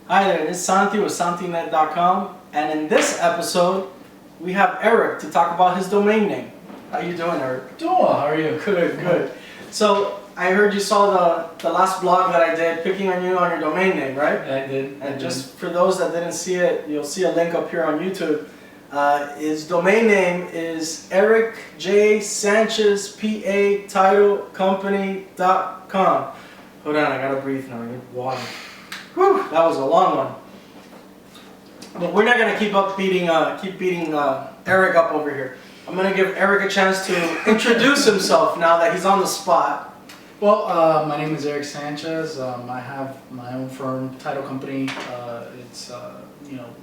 Hi there, it's Santi with santinet.com, and in this episode, we have Eric to talk about his domain name. How you doing, Eric? Doing well, how are you? Good, good. So, I heard you saw the last blog that I did, picking on you on your domain name, right? I did. And just for those that didn't see it, you'll see a link up here on YouTube. His domain name is Eric J. Sanchez, PA, Title Company.com. Hold on, I gotta breathe now, I need water. Whew, that was a long one. But we're not gonna keep beating Eric up over here. I'm gonna give Eric a chance to introduce himself now that he's on the spot. Well, my name is Eric Sanchez. I have my own firm, title company.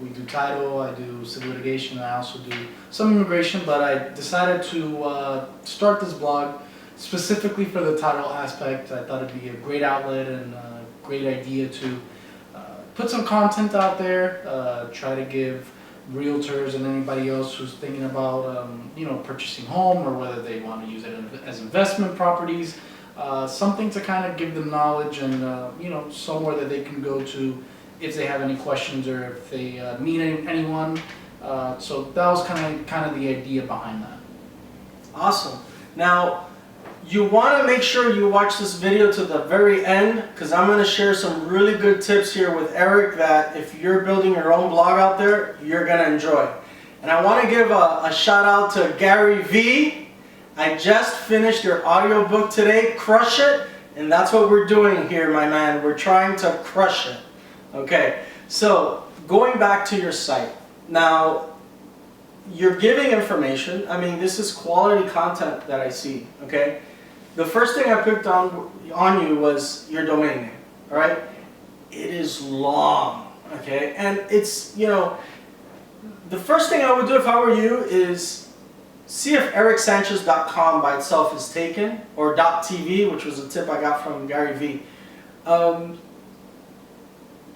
We do title, I do civil litigation, I also do some immigration, but I decided to start this blog specifically for the title aspect. I thought it'd be a great outlet and a great idea to put some content out there, try to give realtors and anybody else who's thinking about purchasing home, or whether they want to use it as investment properties, something to kind of give them knowledge and somewhere that they can go to if they have any questions or if they meet anyone. So that was kind of the idea behind that. Awesome. Now, you want to make sure you watch this video to the very end, because I'm going to share some really good tips here with Eric that if you're building your own blog out there, you're going to enjoy. And I want to give a shout out to Gary V. I just finished your audiobook today, Crush It, and that's what we're doing here, my man. We're trying to crush it. Okay, so going back to your site. Now, you're giving information. I mean, this is quality content that I see, okay? The first thing I picked on you was your domain name, all right? It is long, okay? And it's, the first thing I would do if I were you is see if ericsanchez.com by itself is taken, or .tv, which was a tip I got from Gary V.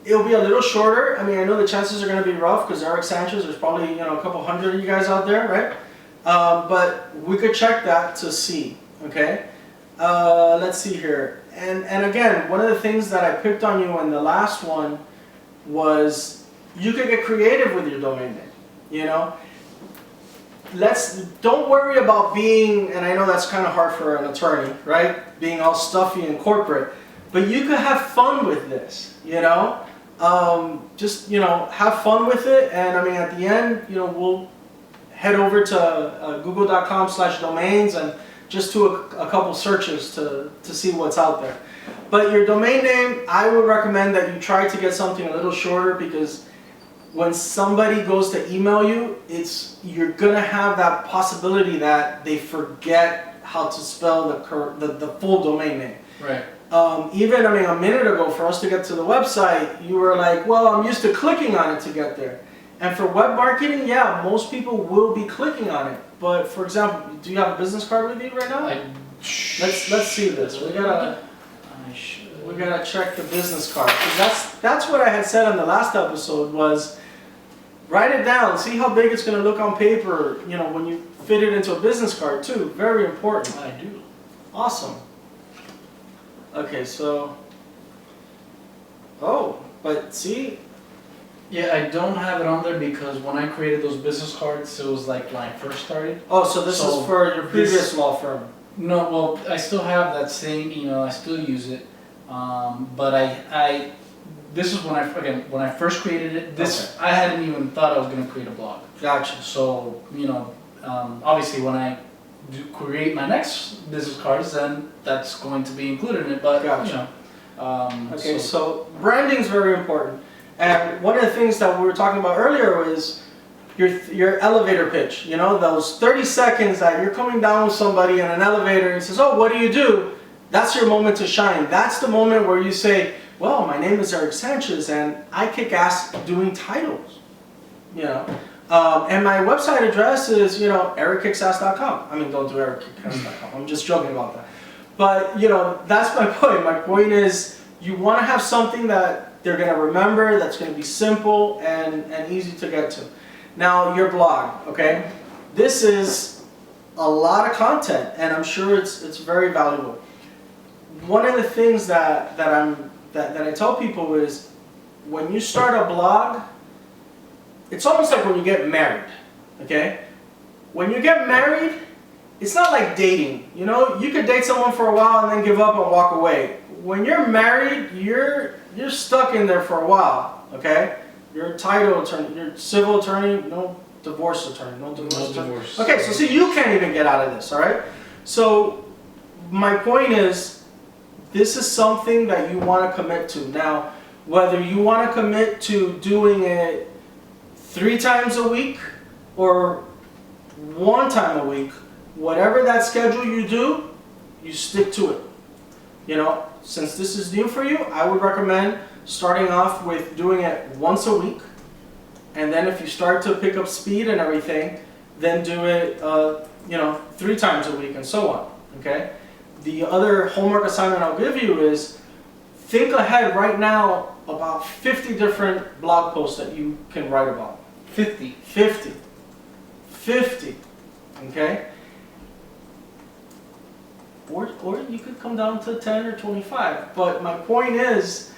It'll be a little shorter. I mean, I know the chances are going to be rough because Eric Sanchez, there's probably a couple hundred of you guys out there, right? But we could check that to see, okay? Let's see here. And again, one of the things that I picked on you in the last one was you could get creative with your domain name, Don't worry about being, and I know that's kind of hard for an attorney, right? Being all stuffy and corporate, but you could have fun with this, just have fun with it. And I mean, at the end, we'll head over to google.com/domains and just do a couple searches to see what's out there. But your domain name, I would recommend that you try to get something a little shorter, because when somebody goes to email you, you're gonna have that possibility that they forget how to spell the full domain name. Right. Even, a minute ago, for us to get to the website, you were like, well, I'm used to clicking on it to get there. And for web marketing, yeah, most people will be clicking on it. But for example, do you have a business card with you right now? Let's see this. We gotta check the business card. That's what I had said on the last episode was, write it down. See how big it's gonna look on paper. When you fit it into a business card too. Very important. I do. Awesome. Okay, so, but see? Yeah, I don't have it on there because when I created those business cards, it was like when I first started. Oh, so this is for your previous law firm? No, well, I still have that same email, I still use it, but this is when I first created it, I hadn't even thought I was going to create a blog. Gotcha. So, obviously when I do create my next business cards, then that's going to be included in it, but gotcha. Okay, so branding is very important. And one of the things that we were talking about earlier was your elevator pitch. Those 30 seconds that you're coming down with somebody in an elevator and says, oh, what do you do? That's your moment to shine. That's the moment where you say, well, my name is Eric Sanchez and I kick ass doing titles. And my website address is, erickicksass.com. I mean, don't do erickicksass.com. I'm just joking about that. But, that's my point. My point is you want to have something that they're going to remember, that's going to be simple and easy to get to. Now, your blog, okay? This is a lot of content, and I'm sure it's very valuable. One of the things that I tell people is when you start a blog, it's almost like when you get married, okay? When you get married, it's not like dating, you know? You could date someone for a while and then give up and walk away. When you're married, you're stuck in there for a while, okay? You're a title attorney, you're a civil attorney, no divorce attorney, no divorce attorney. Divorce. Okay, so see, you can't even get out of this, all right? So my point is, this is something that you want to commit to. Now, whether you want to commit to doing it 3 times a week or 1 time a week, whatever that schedule you do, you stick to it. You know, since this is new for you, I would recommend starting off with doing it once a week. And then if you start to pick up speed and everything, then do it, 3 times a week and so on, okay? The other homework assignment I'll give you is think ahead right now about 50 different blog posts that you can write about. 50. 50, okay? Or you could come down to 10 or 25. But my point is,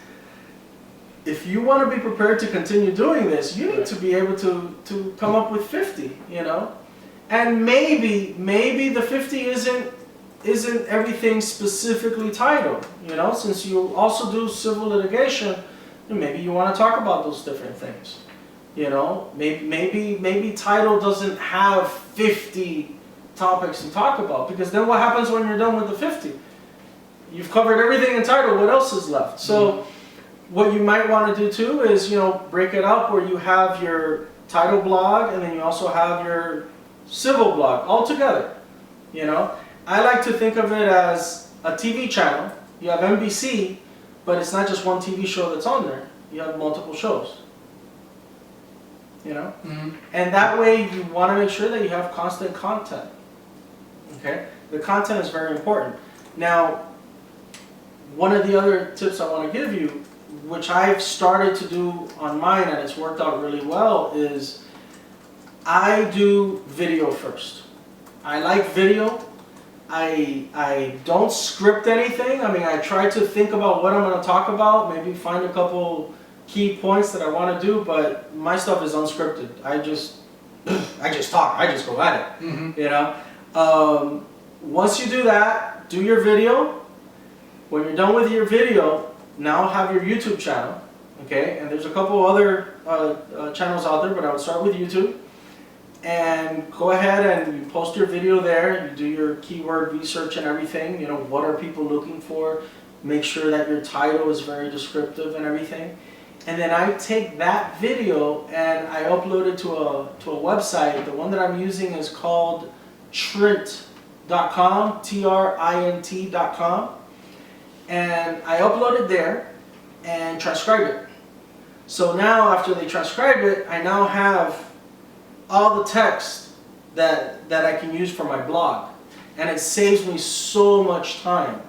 if you want to be prepared to continue doing this, you need to be able to come up with 50, you know? And maybe the 50 isn't everything specifically titled, you know? Since you also do civil litigation, maybe you want to talk about those different things. You know, maybe title doesn't have 50 topics to talk about, because then what happens when you're done with the 50? You've covered everything in title, what else is left? So what you might want to do too is, you know, break it up where you have your title blog and then you also have your civil blog all together. You know, I like to think of it as a TV channel. You have NBC, but it's not just one TV show that's on there. You have multiple shows. You know? And that way you want to make sure that you have constant content. Okay? The content is very important. Now, one of the other tips I want to give you, which I've started to do on mine and it's worked out really well, is I do video first. I like video. I don't script anything. I mean, I try to think about what I'm going to talk about, maybe find a couple key points that I want to do, but my stuff is unscripted. I just talk. I just go at it. You know. Once you do that, do your video. When you're done with your video, now have your YouTube channel. Okay, and there's a couple other channels out there, but I would start with YouTube. And go ahead and you post your video there. You do your keyword research and everything. You know, what are people looking for? Make sure that your title is very descriptive and everything. And then I take that video and I upload it to a website. The one that I'm using is called Trint.com, Trint.com. And I upload it there and transcribe it. So now after they transcribe it, I now have all the text that I can use for my blog. And it saves me so much time.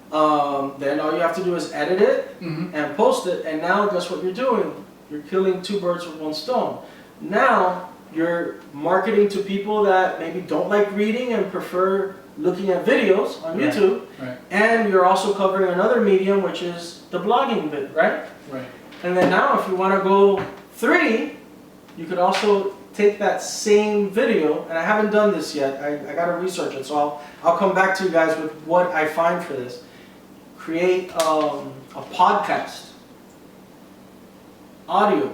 Then all you have to do is edit it and post it, and now guess what you're doing? You're killing 2 birds with 1 stone. Now you're marketing to people that maybe don't like reading and prefer looking at videos on YouTube, and you're also covering another medium, which is the blogging bit, right? And then now if you want to go 3, you could also take that same video, and I haven't done this yet, I got to research it, so I'll come back to you guys with what I find for this. Create a podcast, audio.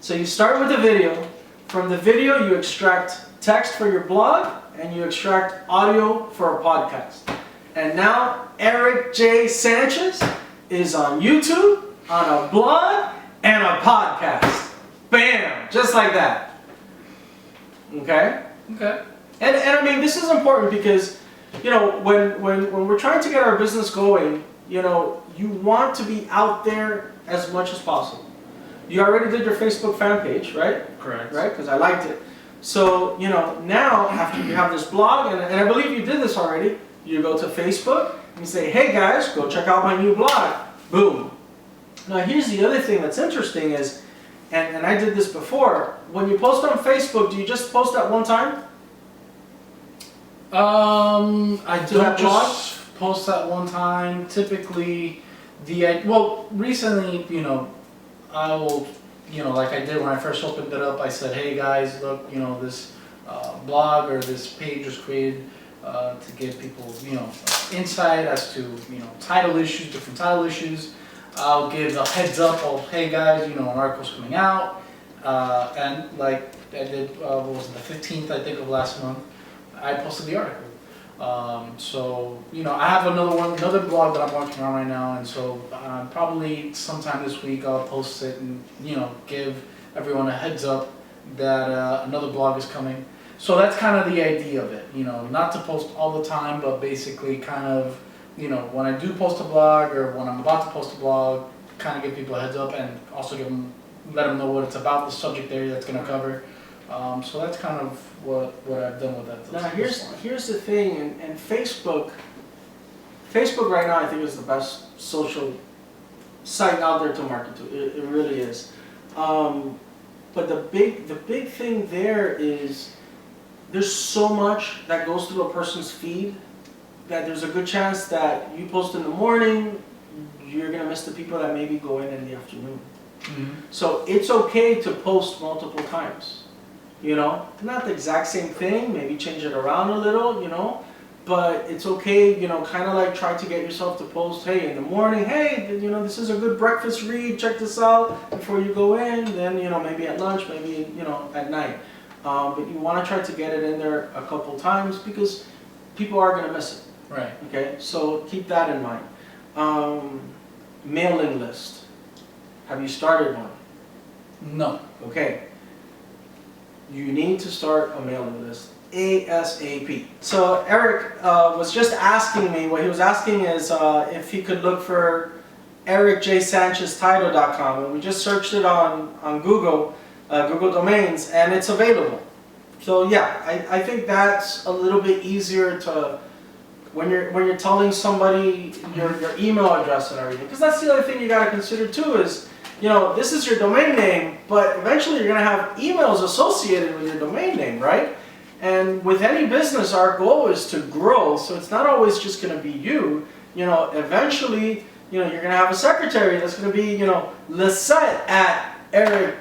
So you start with the video. From the video you extract text for your blog and you extract audio for a podcast. And now Eric J. Sanchez is on YouTube, on a blog, and a podcast. Bam! Just like that. Okay? Okay. And I mean, this is important because, you know, when we're trying to get our business going, you know, you want to be out there as much as possible. You already did your Facebook fan page, right? Correct. Right? Because I liked it. So, you know, now after you have this blog, and I believe you did this already, you go to Facebook and you say, hey guys, go check out my new blog. Boom. Now here's the other thing that's interesting is, and I did this before, when you post on Facebook, do you just post at one time? I To that don't just post at one time. Typically, Well, recently, I will, like I did when I first opened it up, I said, hey guys, look, this blog or this page was created to give people, insight as to, title issues, different title issues. I'll give a heads up of, hey guys, an article's coming out, and like I did, what was it, the 15th, I think, of last month, I posted the article. So, I have another blog that I'm working on right now, and so probably sometime this week I'll post it and, give everyone a heads up that another blog is coming. So that's kind of the idea of it, not to post all the time, but basically kind of, when I do post a blog or when I'm about to post a blog, kind of give people a heads up and also let them know what it's about, the subject area that's going to cover. So that's kind of what I've done with that. Now here's the thing, and Facebook right now I think is the best social site out there to market to. It really is. But the big thing there is there's so much that goes through a person's feed that there's a good chance that you post in the morning, you're gonna miss the people that maybe go in the afternoon. Mm-hmm. So it's okay to post multiple times. Not the exact same thing, maybe change it around a little, but it's okay, kind of like try to get yourself to post, hey, in the morning, hey, this is a good breakfast read, check this out before you go in, then, maybe at lunch, maybe, at night. But you want to try to get it in there a couple times because people are going to miss it. Right. Okay, so keep that in mind. Mailing list. Have you started one? No. Okay. You need to start a mailing list ASAP. So Eric was just asking me, what he was asking is if he could look for ericjsancheztitle.com, and we just searched it on Google, Google Domains, and it's available. So yeah, I think that's a little bit easier to, when you're telling somebody your email address and everything, because that's the other thing you got to consider too is, this is your domain name, but eventually you're going to have emails associated with your domain name, right? And with any business, our goal is to grow, so it's not always just going to be you. Eventually, you're going to have a secretary that's going to be, Lisette at Eric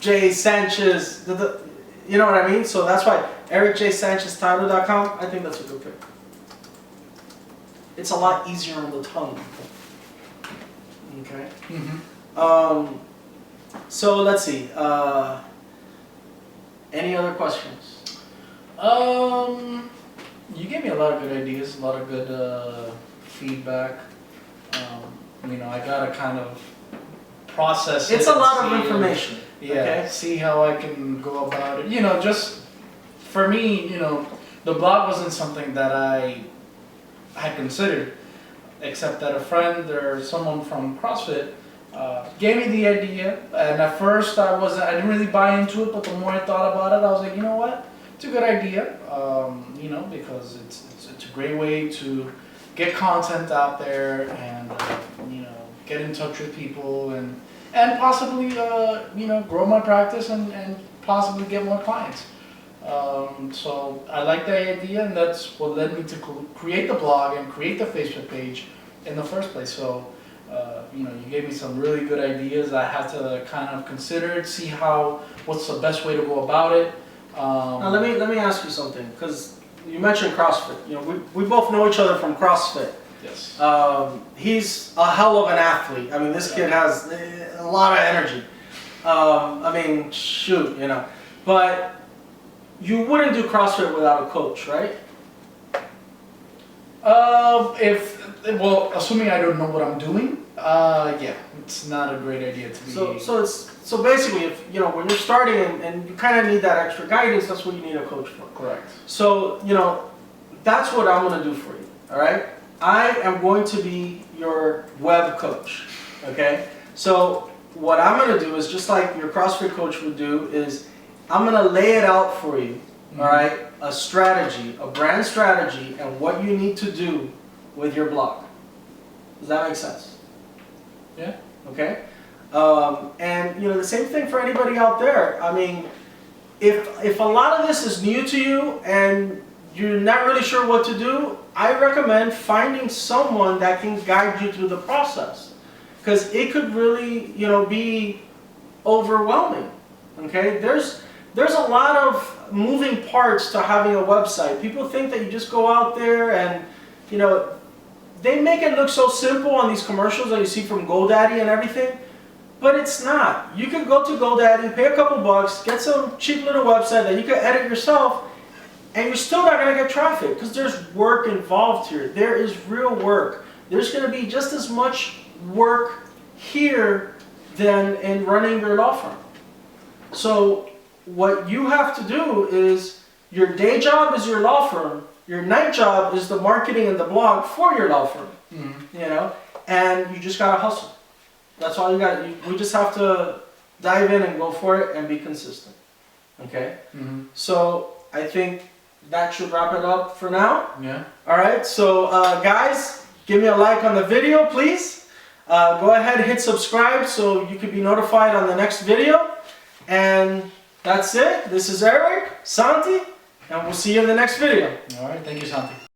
J. Sanchez, you know what I mean? So that's why ericjsancheztitle.com, I think that's a good pick. It's a lot easier on the tongue. Okay? Mm-hmm. So let's see. Any other questions? You gave me a lot of good ideas, a lot of good feedback. I gotta kind of process it. It's a lot of information. Yeah. Okay? See how I can go about it. Just for me, the blog wasn't something that I had considered, except that a friend or someone from CrossFit gave me the idea, and at first I didn't really buy into it, but the more I thought about it, I was like, you know what, it's a good idea, because it's a great way to get content out there and get in touch with people and possibly grow my practice and possibly get more clients. So I like the idea, and that's what led me to create the blog and create the Facebook page in the first place. So you gave me some really good ideas. I had to kind of consider it, see what's the best way to go about it. Now let me ask you something, because you mentioned CrossFit. We both know each other from CrossFit. Yes. He's a hell of an athlete. I mean, this kid has a lot of energy. Shoot, But you wouldn't do CrossFit without a coach, right? Assuming I don't know what I'm doing, yeah, it's not a great idea to be. So basically, if when you're starting and you kind of need that extra guidance, that's what you need a coach for. Correct. So that's what I'm going to do for you. All right. I am going to be your web coach. Okay. So what I'm going to do is just like your CrossFit coach would do is I'm going to lay it out for you. Mm-hmm. All right. A strategy, a brand strategy, and what you need to do with your blog. Does that make sense? Yeah. Okay. And the same thing for anybody out there. If a lot of this is new to you and you're not really sure what to do, I recommend finding someone that can guide you through the process. because it could really, you know, be overwhelming. Okay, there's a lot of moving parts to having a website. People think that you just go out there and, you know, they make it look so simple on these commercials that you see from GoDaddy and everything, but it's not. You can go to GoDaddy, pay a couple bucks, get some cheap little website that you can edit yourself, and you're still not going to get traffic because there's work involved here. There is real work. There's going to be just as much work here than in running your law firm. So what you have to do is, your day job is your law firm, your night job is the marketing and the blog for your law firm. You know, and you just got to hustle. That's all you got. We just have to dive in and go for it and be consistent. Okay? So I think that should wrap it up for now. Yeah. Alright, so guys, give me a like on the video, please. Go ahead and hit subscribe so you can be notified on the next video. And that's it. This is Eric, Santi, and we'll see you in the next video. All right. Thank you, Santi.